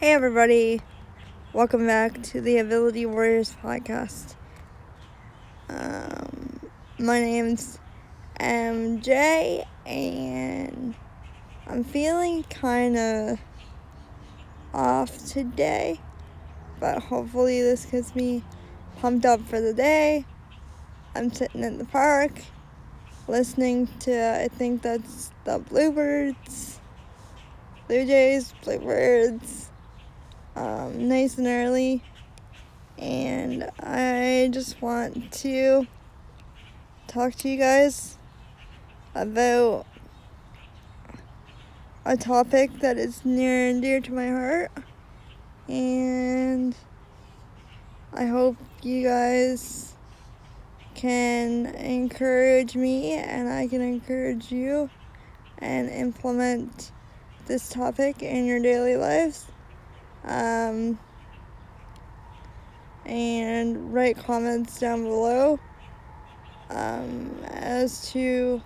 Hey everybody, welcome back to the Ability Warriors podcast. My name's MJ and I'm feeling kind of off today, but hopefully this gets me pumped up for the day. I'm sitting in the park listening to, I think that's the Blue Jays, Bluebirds, nice and early. And I just want to talk to you guys about a topic that is near and dear to my heart. And I hope you guys can encourage me and I can encourage you and implement this topic in your daily lives. And write comments down below as to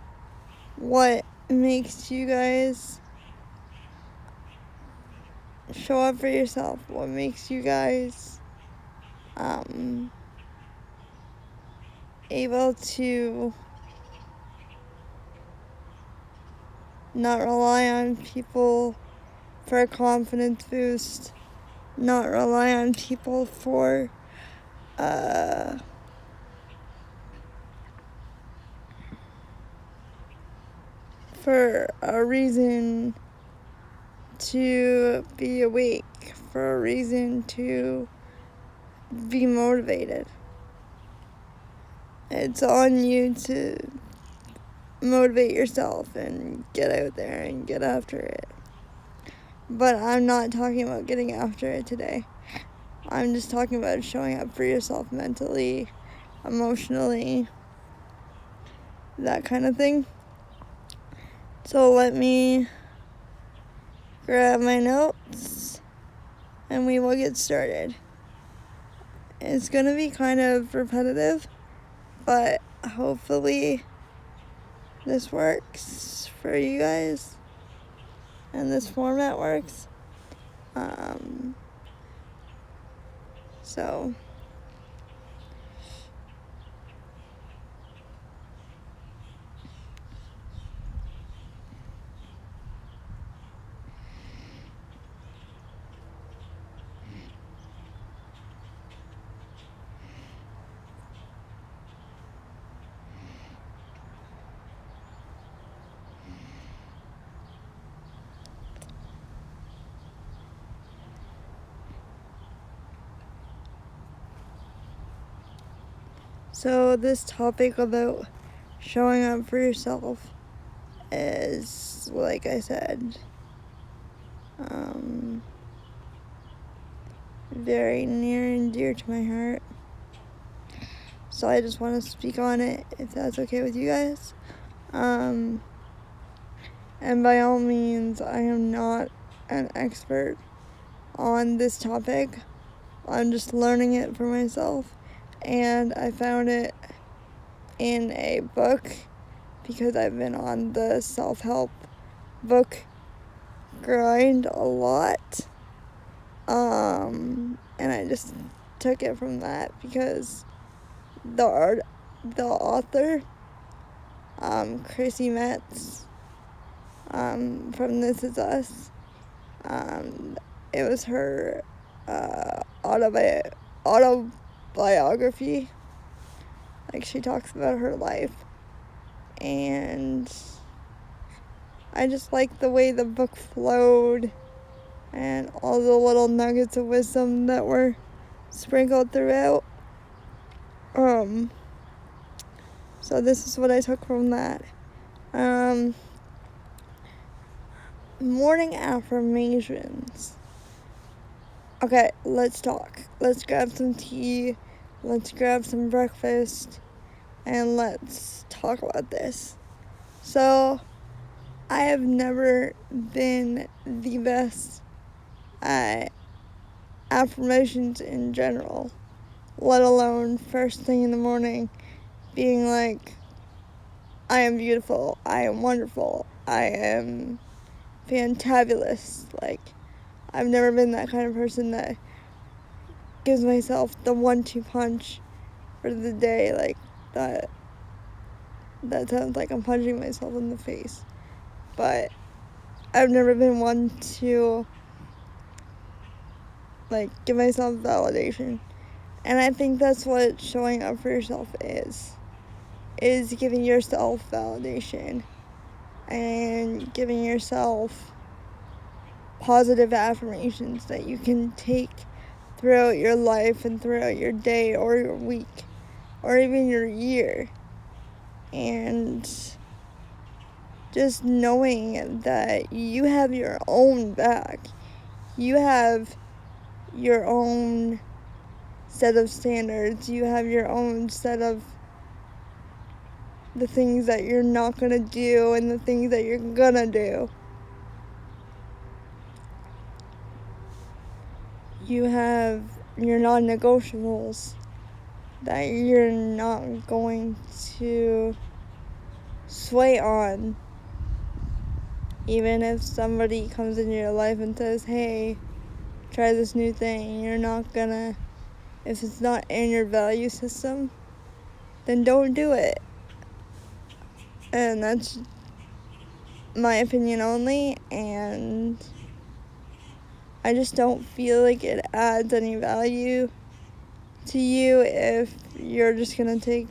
what makes you guys show up for yourself, what makes you guys able to not rely on people for a confidence boost, not rely on people for a reason to be awake, for a reason to be motivated. It's on you to motivate yourself and get out there and get after it. But I'm not talking about getting after it today. I'm just talking about showing up for yourself mentally, emotionally, that kind of thing. So let me grab my notes and we will get started. It's going to be kind of repetitive, but hopefully this works for you guys and this format works. So this topic about showing up for yourself is, like I said, very near and dear to my heart. So I just want to speak on it, if that's okay with you guys. And by all means, I am not an expert on this topic. I'm just learning it for myself. And I found it in a book because I've been on the self-help book grind a lot. And I just took it from that because the author, Chrissy Metz, from This Is Us, it was her autobiography. Like, she talks about her life, and I just like the way the book flowed and all the little nuggets of wisdom that were sprinkled throughout. So this is what I took from that. Morning affirmations. Okay, let's talk. Let's grab some tea, let's grab some breakfast, and let's talk about this. So, I have never been the best at affirmations in general, let alone first thing in the morning being like, I am beautiful, I am wonderful, I am fantabulous. Like, I've never been that kind of person that gives myself the 1-2 punch for the day. Like, that sounds like I'm punching myself in the face. But I've never been one to, like, give myself validation. And I think that's what showing up for yourself is giving yourself validation and giving yourself positive affirmations that you can take throughout your life and throughout your day or your week or even your year. And just knowing that you have your own back. You have your own set of standards. You have your own set of the things that you're not going to do and the things that you're going to do. You have your non-negotiables that you're not going to sway on. Even if somebody comes into your life and says, hey, try this new thing, you're not gonna, if it's not in your value system, then don't do it. And that's my opinion only, and I just don't feel like it adds any value to you if you're just gonna take,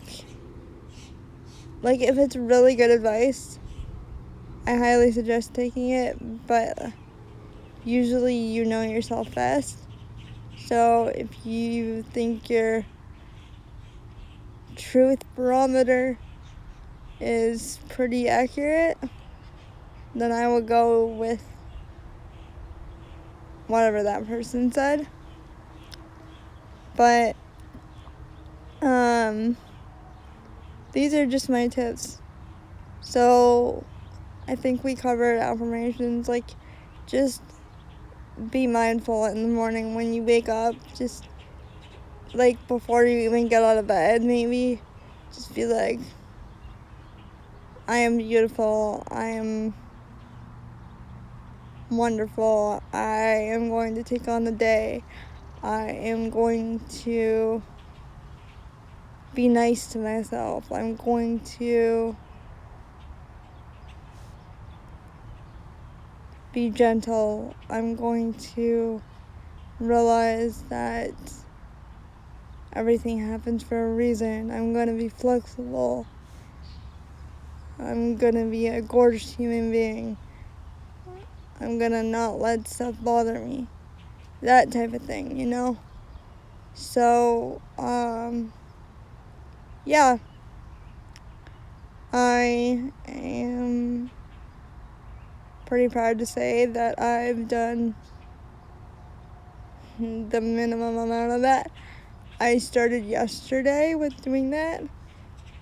like, if it's really good advice, I highly suggest taking it, but usually you know yourself best. So if you think your truth barometer is pretty accurate, then I would go with whatever that person said. But these are just my tips. So I think we covered affirmations, like, just be mindful in the morning when you wake up. Just, like, before you even get out of bed, maybe just be like, I am beautiful, I am wonderful, I am going to take on the day, I am going to be nice to myself, I'm going to be gentle, I'm going to realize that everything happens for a reason, I'm going to be flexible, I'm going to be a gorgeous human being, I'm going to not let stuff bother me, that type of thing, you know? So, yeah, I am pretty proud to say that I've done the minimum amount of that. I started yesterday with doing that,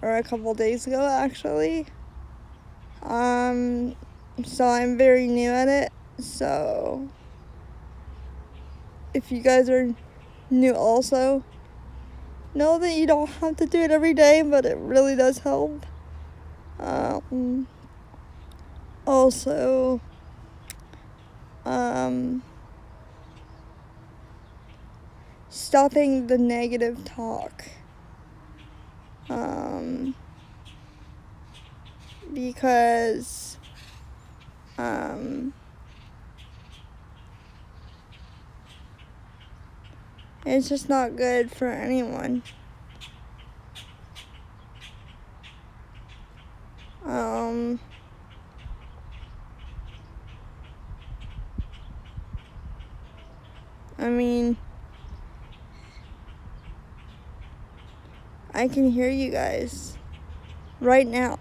or a couple days ago actually. So I'm very new at it, so if you guys are new also, know that you don't have to do it every day, but it really does help. Also, stopping the negative talk. Because it's just not good for anyone. I mean, I can hear you guys right now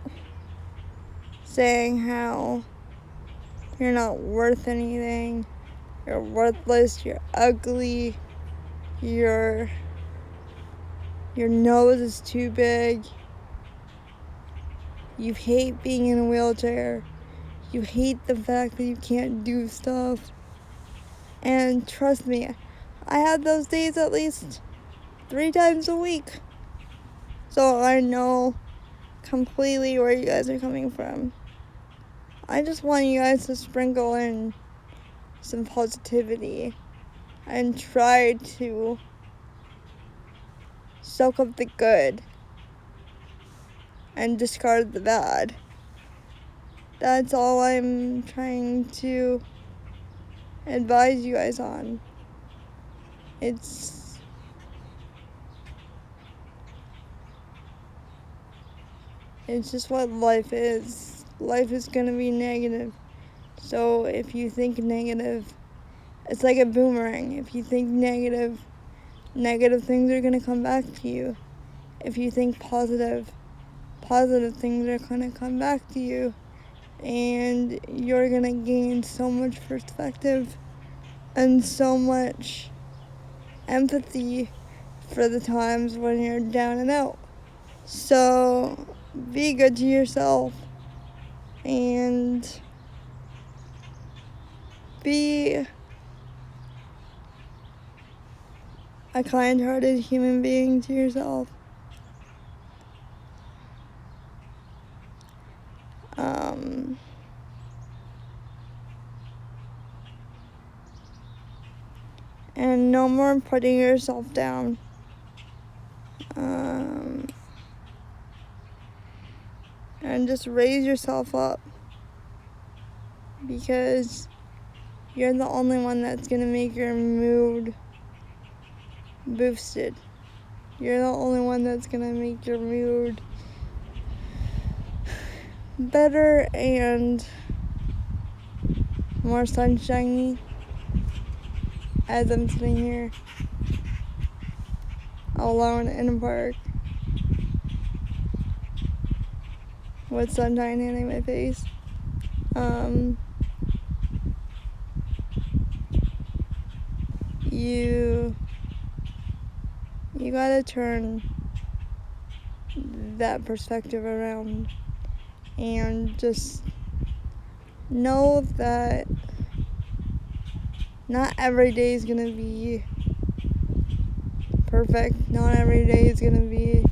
saying how you're not worth anything, you're worthless, you're ugly, your nose is too big, you hate being in a wheelchair, you hate the fact that you can't do stuff. And trust me, I have those days at least 3 times a week. So I know completely where you guys are coming from. I just want you guys to sprinkle in some positivity and try to soak up the good and discard the bad. That's all I'm trying to advise you guys on. It's just what life is. Life is gonna be negative. So if you think negative, it's like a boomerang. If you think negative things are gonna come back to you. If you think positive things are gonna come back to you. And you're gonna gain so much perspective and so much empathy for the times when you're down and out. So be good to yourself and be a kind-hearted human being to yourself. And no more putting yourself down. And just raise yourself up, because you're the only one that's gonna make your mood boosted. You're the only one that's gonna make your mood better and more sunshiny. As I'm sitting here alone in a park with sunshine hitting my face. You gotta turn that perspective around and just know that not every day is gonna be perfect. Not every day is gonna be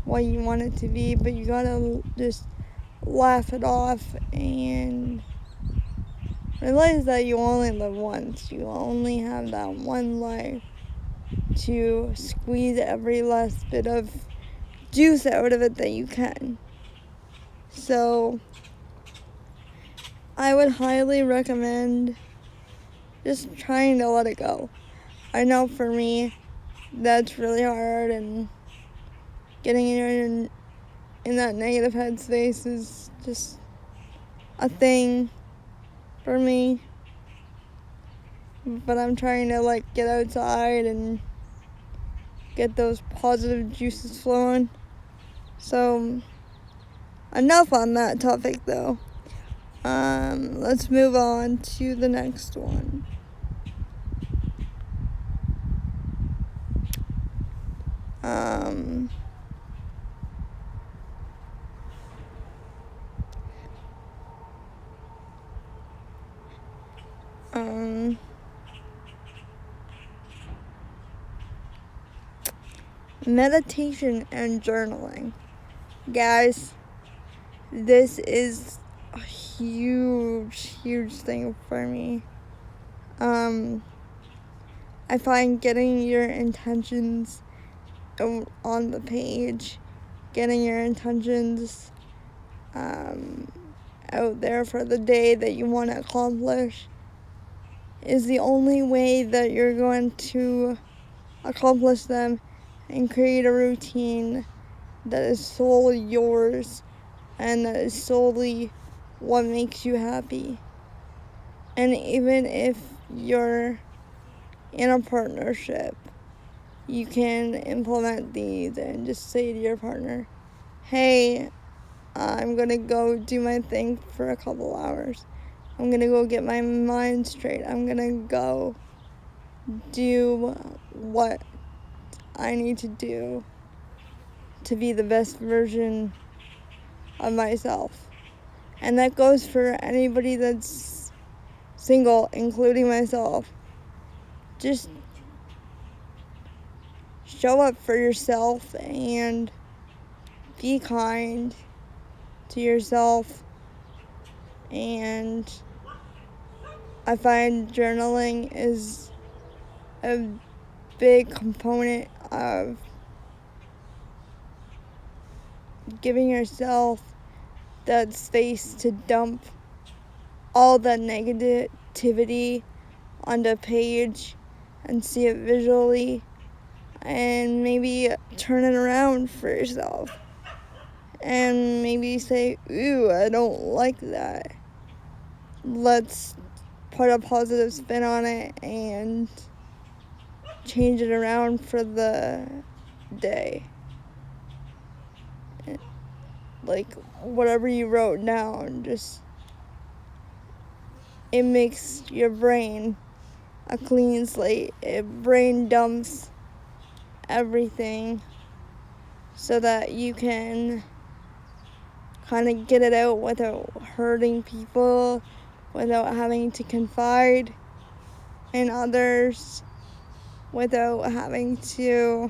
what you want it to be, but you gotta just laugh it off and realize that you only live once. You only have that one life to squeeze every last bit of juice out of it that you can. So I would highly recommend just trying to let it go. I know for me that's really hard, and getting in that negative headspace is just a thing for me. But I'm trying to get outside and get those positive juices flowing. So enough on that topic though. Let's move on to the next one. Meditation and journaling. Guys, this is a huge thing for me. I find getting your intentions on the page, getting your intentions out there for the day that you want to accomplish is the only way that you're going to accomplish them and create a routine that is solely yours and that is solely what makes you happy. And even if you're in a partnership, you can implement these and just say to your partner, hey, I'm gonna go do my thing for a couple hours. I'm gonna go get my mind straight. I'm gonna go do what I need to do to be the best version of myself. And that goes for anybody that's single, including myself. Just show up for yourself and be kind to yourself and I find journaling is a big component of giving yourself that space to dump all that negativity onto a page and see it visually and maybe turn it around for yourself and maybe say, ooh, I don't like that. Let's put a positive spin on it and change it around for the day. Like whatever you wrote down, just it makes your brain a clean slate. It brain dumps everything so that you can kind of get it out without hurting people, without having to confide in others, without having to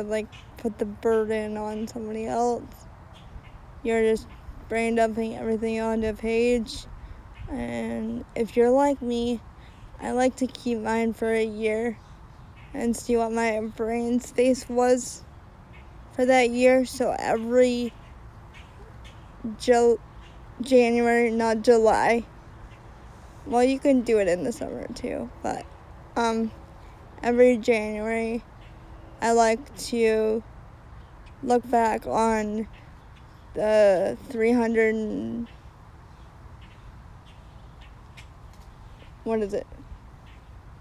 like put the burden on somebody else. You're just brain dumping everything onto a page. And if you're like me, I like to keep mine for a year and see what my brain space was for that year. So every January, not July. Well, you can do it in the summer too, but every January I like to look back on the 300 what is it?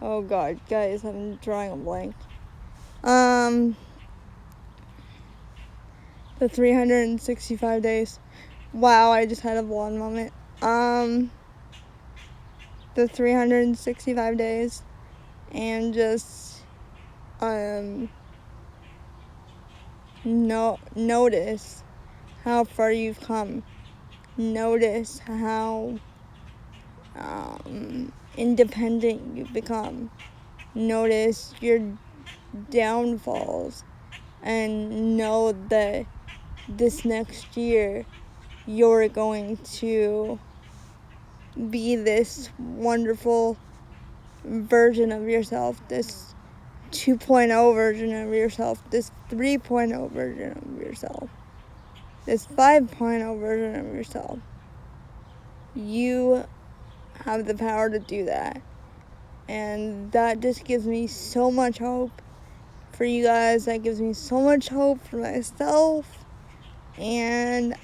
Oh god, guys, I'm drawing a blank. The 365 days. Wow, I just had a blonde moment. The 365 days and just notice how far you've come. Notice how independent you've become. Notice your downfalls and know that this next year you're going to be this wonderful version of yourself, this 2.0 version of yourself, this 3.0 version of yourself, this 5.0 version of yourself. You have the power to do that. And that just gives me so much hope for you guys. That gives me so much hope for myself. And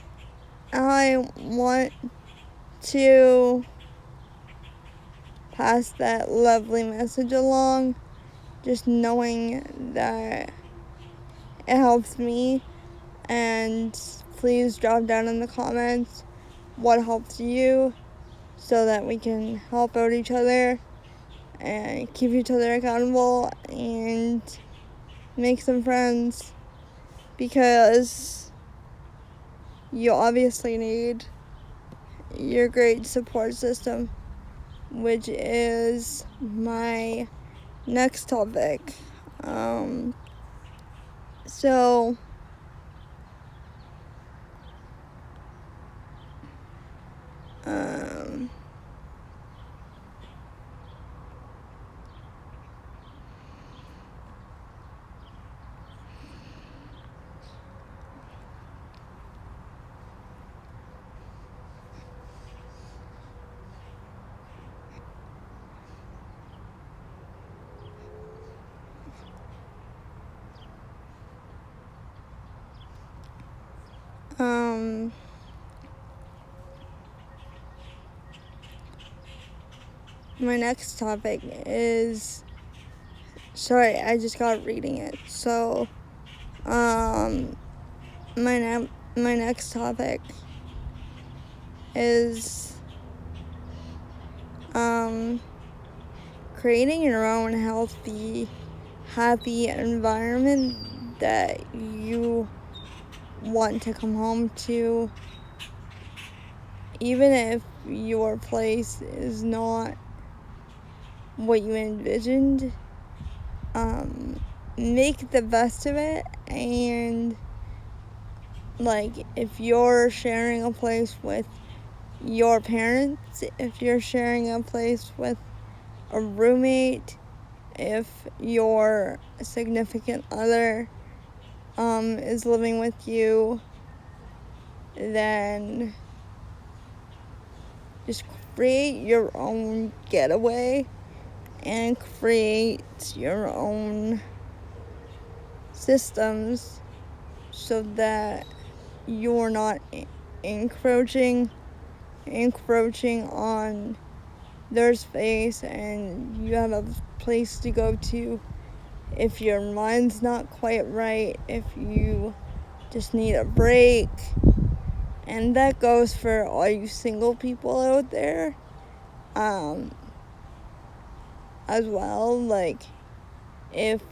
I want to pass that lovely message along, just knowing that it helps me. And please drop down in the comments what helps you so that we can help out each other and keep each other accountable and make some friends, because you obviously need your great support system, which is my next topic. So my next topic is, sorry, I just got reading it. So, my next topic is creating your own healthy, happy environment that you want to come home to, even if your place is not what you envisioned. make the best of it. And like, if you're sharing a place with your parents, if you're sharing a place with a roommate, if your significant other is living with you, then just create your own getaway and create your own systems so that you're not encroaching on their space, and you have a place to go to if your mind's not quite right, if you just need a break. And that goes for all you single people out there as well. Like, if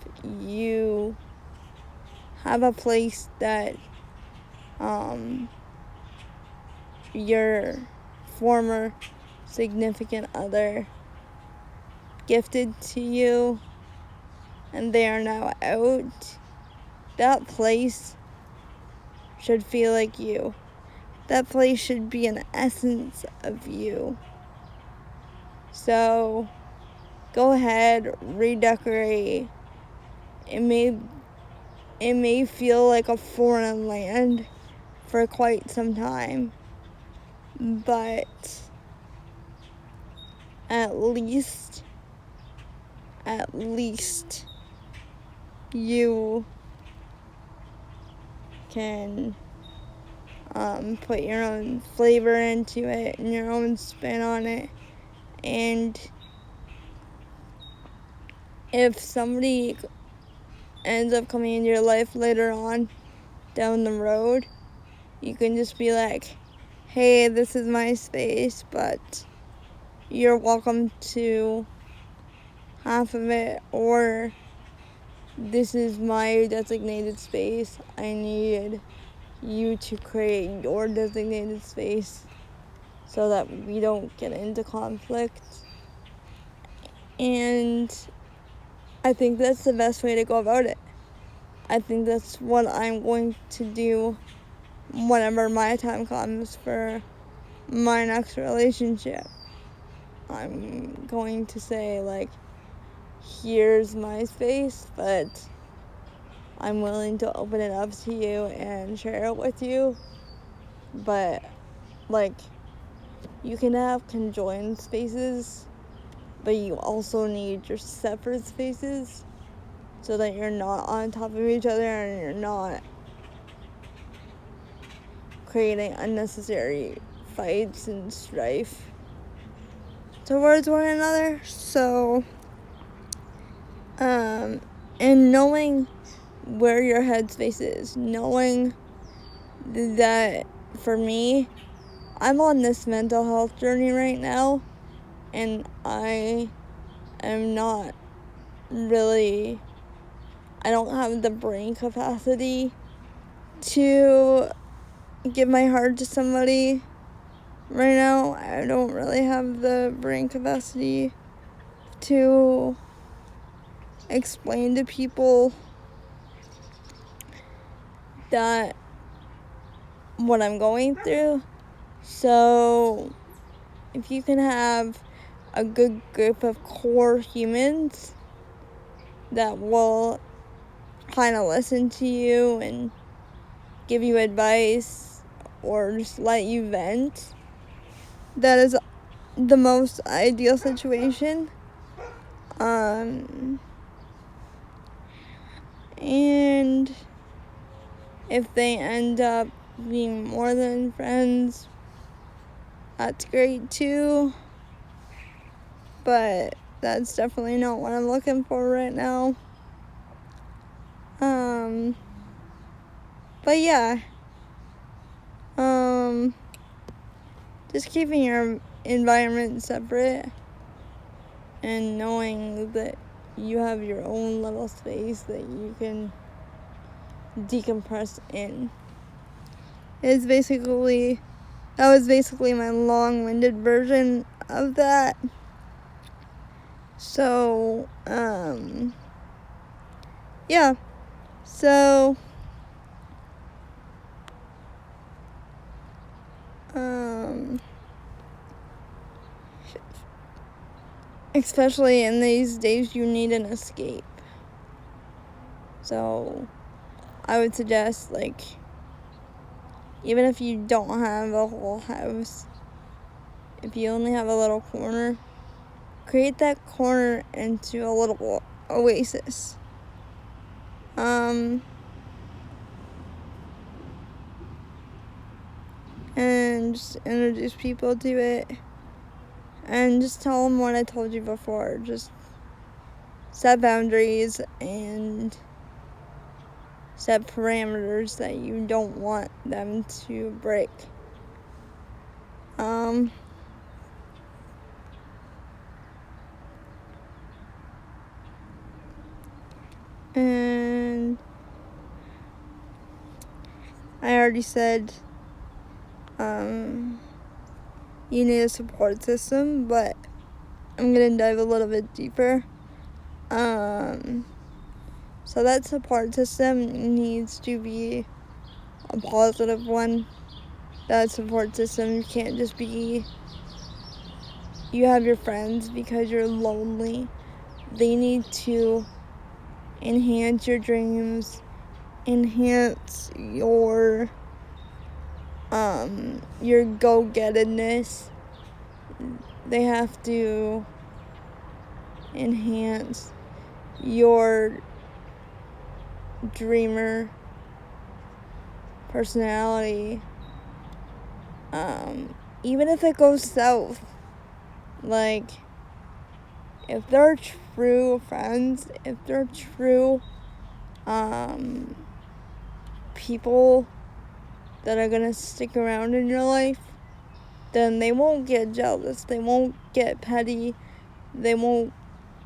you have a place that your former significant other gifted to you and they are now out, that place should feel like you. That place should be an essence of you. So go ahead, redecorate. It may feel like a foreign land for quite some time, but at least you can put your own flavor into it and your own spin on it. And if somebody ends up coming into your life later on down the road, you can just be like, hey, this is my space, but you're welcome to half of it, or this is my designated space. I need you to create your designated space so that we don't get into conflict. And I think that's the best way to go about it. I think that's what I'm going to do whenever my time comes for my next relationship. I'm going to say, like, here's my space, but I'm willing to open it up to you and share it with you. But, like, you can have conjoined spaces, but you also need your separate spaces so that you're not on top of each other and you're not creating unnecessary fights and strife towards one another. So, and knowing where your headspace is, knowing that, for me, I'm on this mental health journey right now, and I am not really, I don't have the brain capacity to give my heart to somebody right now. I don't really have the brain capacity to explain to people that what I'm going through. So if you can have a good group of core humans that will kind of listen to you and give you advice or just let you vent, that is the most ideal situation. And if they end up being more than friends, that's great too. But that's definitely not what I'm looking for right now. But yeah. Just keeping your environment separate and knowing that you have your own little space that you can decompress in is basically, that was basically my long-winded version of that. So, yeah, so, especially in these days, you need an escape. So, I would suggest, like, even if you don't have a whole house, if you only have a little corner, create that corner into a little oasis. And just introduce people to it. And just tell them what I told you before. Just set boundaries and set parameters that you don't want them to break. And I already said you need a support system, but I'm gonna dive a little bit deeper. So that support system needs to be a positive one. That support system can't just be you have your friends because you're lonely. They need to enhance your dreams, enhance your go-gettedness. They have to enhance your dreamer personality. Even if it goes south, like, if they're true friends, if they're true people that are gonna stick around in your life, then they won't get jealous, they won't get petty, they won't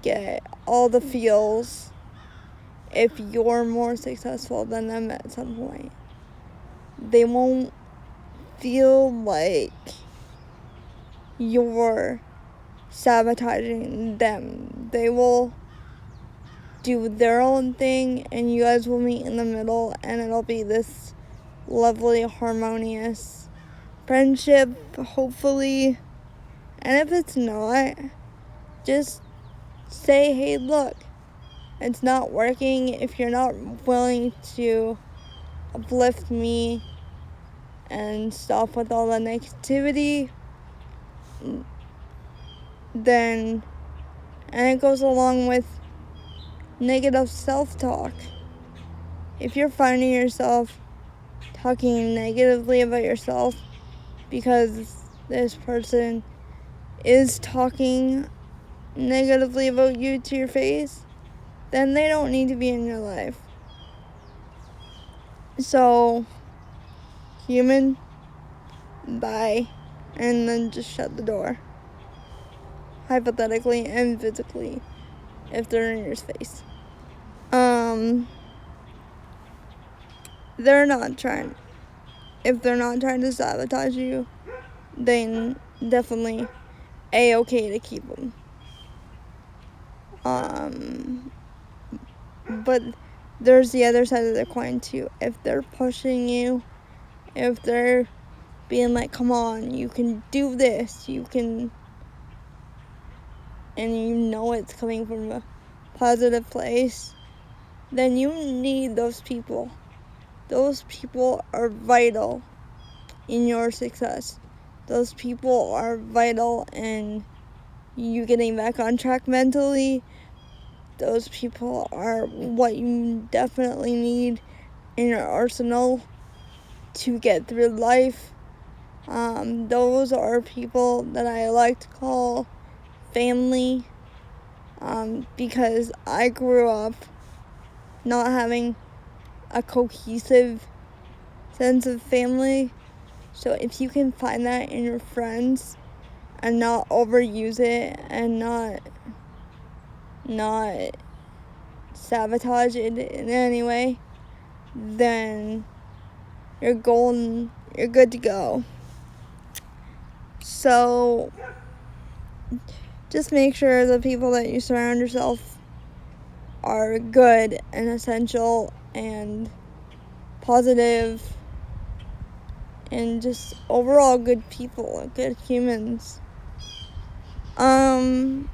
get all the feels if you're more successful than them at some point. They won't feel like you're sabotaging them. They will do their own thing and you guys will meet in the middle and it'll be this lovely, harmonious friendship, hopefully. And if it's not, just say, hey, look, it's not working. If you're not willing to uplift me and stop with all the negativity, then, and it goes along with negative self-talk. If you're finding yourself talking negatively about yourself because this person is talking negatively about you to your face, then they don't need to be in your life. So, human, bye, and then just shut the door. Hypothetically and physically, if they're in your space. If they're not trying to sabotage you, then definitely A-okay to keep them. But there's the other side of the coin too. If they're pushing you, if they're being like, come on, you can do this, you can, and you know it's coming from a positive place, then you need those people. Those people are vital in your success. Those people are vital in you getting back on track mentally. Those people are what you definitely need in your arsenal to get through life. Those are people that I like to call family, because I grew up not having a cohesive sense of family. So if you can find that in your friends and not overuse it and not sabotage it in any way, then you're golden, you're good to go. So just make sure the people that you surround yourself are good and essential and positive and just overall good people, good humans. And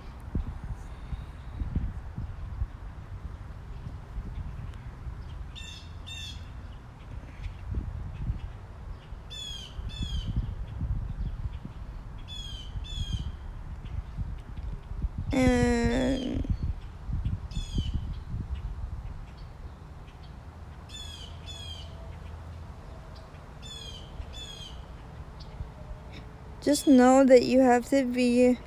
just know that you have to be,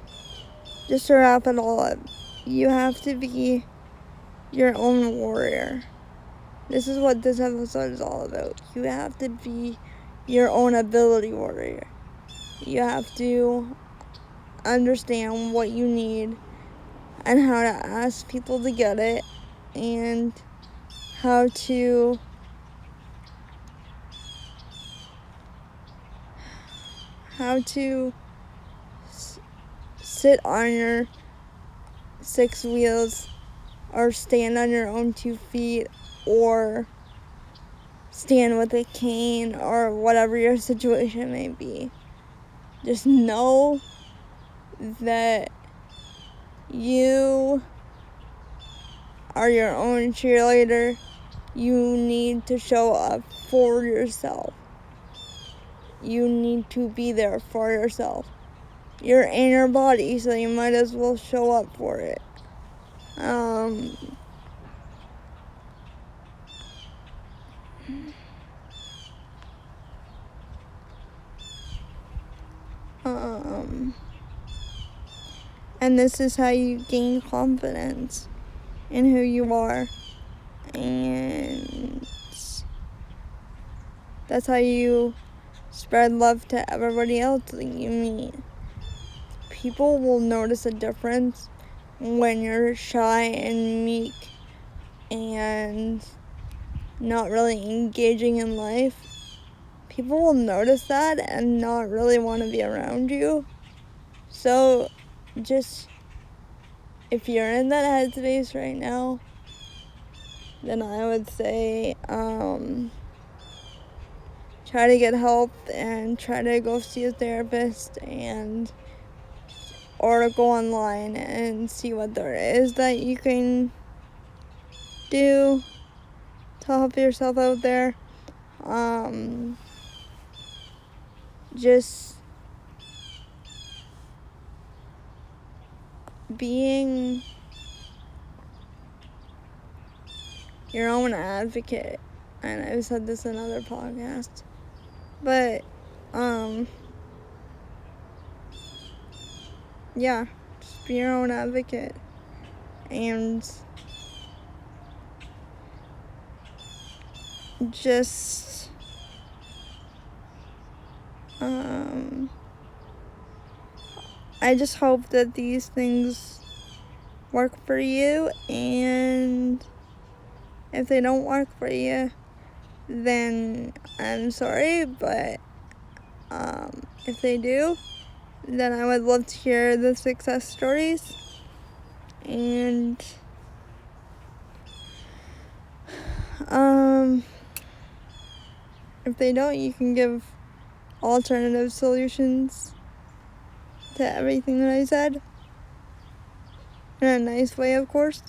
just to wrap it all up, you have to be your own warrior. This is what this episode is all about. You have to be your own ability warrior. You have to understand what you need and how to ask people to get it and how to sit on your 6 wheels or stand on your own 2 feet or stand with a cane or whatever your situation may be. Just know that you are your own cheerleader. You need to show up for yourself. You need to be there for yourself. You're in your body, so you might as well show up for it. And this is how you gain confidence in who you are. And that's how you spread love to everybody else that you meet. People will notice a difference when you're shy and meek and not really engaging in life. People will notice that and not really want to be around you. So just, if you're in that headspace right now, then I would say try to get help and try to go see a therapist or go online and see what there is that you can do to help yourself out there. Just being your own advocate, and I've said this in other podcasts, but yeah, just be your own advocate and just I just hope that these things work for you, and if they don't work for you, then I'm sorry, but if they do, then I would love to hear the success stories. And if they don't, you can give alternative solutions to everything that I said in a nice way, of course.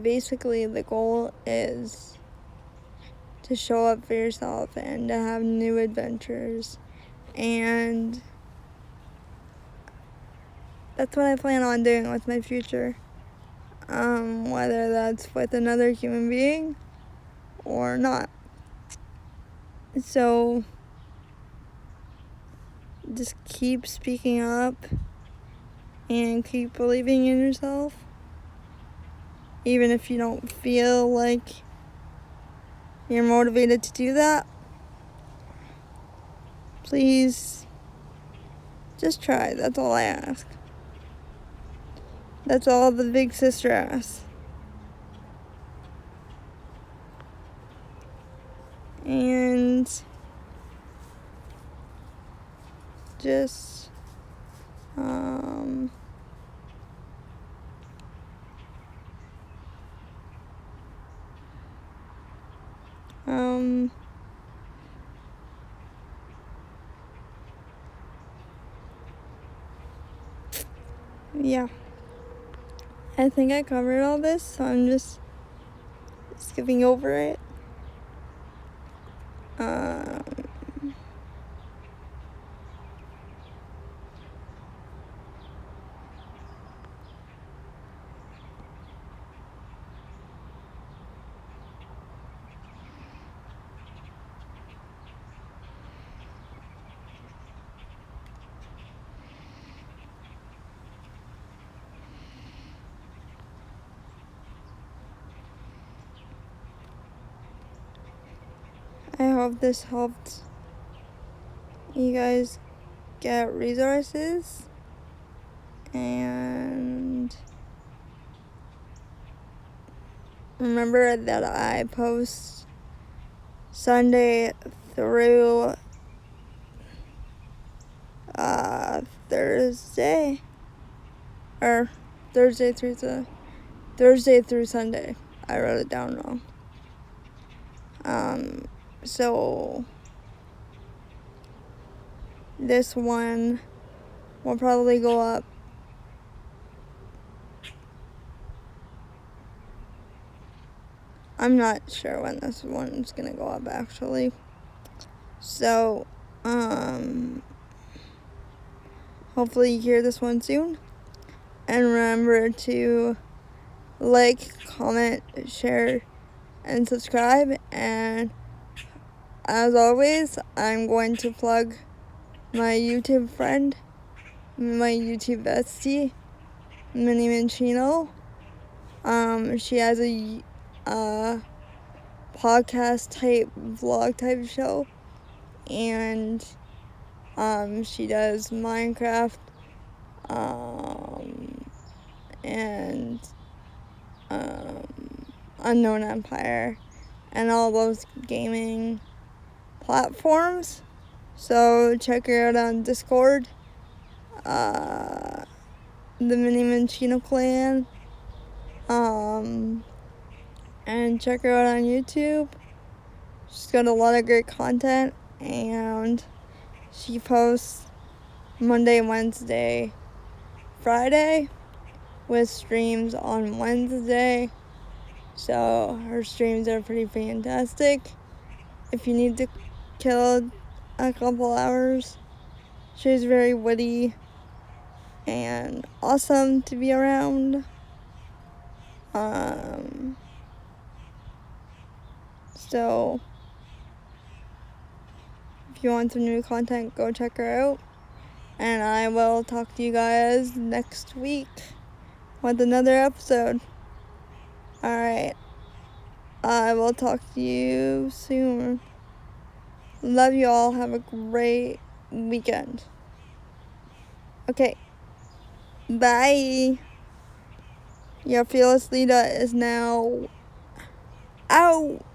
Basically, the goal is to show up for yourself and to have new adventures, and that's what I plan on doing with my future, whether that's with another human being or not. So just keep speaking up and keep believing in yourself, even if you don't feel like you're motivated to do that. Please just try. That's all I ask. That's all the big sister asks. And just yeah, I think I covered all this, so I'm just skipping over it. I hope this helped you guys get resources, and remember that I post Sunday through Thursday, or Thursday through Sunday. I wrote it down wrong. So this one will probably go up I'm not sure when this one's gonna go up actually. So hopefully you hear this one soon, and remember to like, comment, share, and subscribe. And as always, I'm going to plug my YouTube friend, my YouTube bestie, Minnie Mancino. She has a podcast type, vlog type show, and she does Minecraft, and Unknown Empire, and all those gaming platforms. So check her out on Discord, the Minnie Mancino Clan, and check her out on YouTube. She's got a lot of great content, and she posts Monday, Wednesday, Friday, with streams on Wednesday. So her streams are pretty fantastic. If you need to kill a couple hours, she's very witty and awesome to be around. So if you want some new content, go check her out. And I will talk to you guys next week with another episode. Alright. I will talk to you soon. Love you all. Have a great weekend. Okay. Bye. Your fearless leader is now out.